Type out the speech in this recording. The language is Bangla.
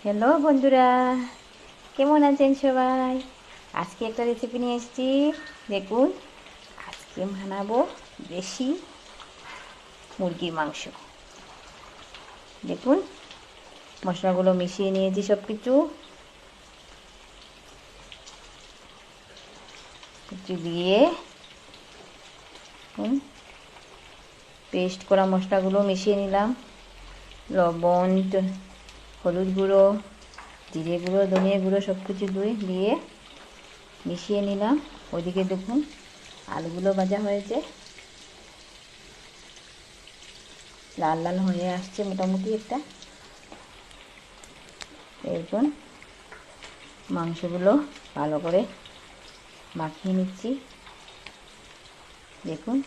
হ্যালো বন্ধুরা, কেমন আছেন সবাই? আজকে একটা রেসিপি নিয়ে এসেছি। দেখুন, আজকে বানাবো দেশি মুরগির মাংস। দেখুন, মশলাগুলো মিশিয়ে নিয়েছি সব কিছু দিয়ে পেস্ট করা মশলাগুলো মিশিয়ে নিলাম। লবণ, হলুদ গুঁড়ো, জিরে গুঁড়ো, ধনিয়া গুঁড়ো সব কিছু দিয়ে মিশিয়ে নিলাম। ওইদিকে দেখুন, আলুগুলো ভাজা হয়েছে, লাল লাল হয়ে আসছে মোটামুটি একটা। এরপর মাংসগুলো ভালো করে মাখিয়ে নিচ্ছি। দেখুন,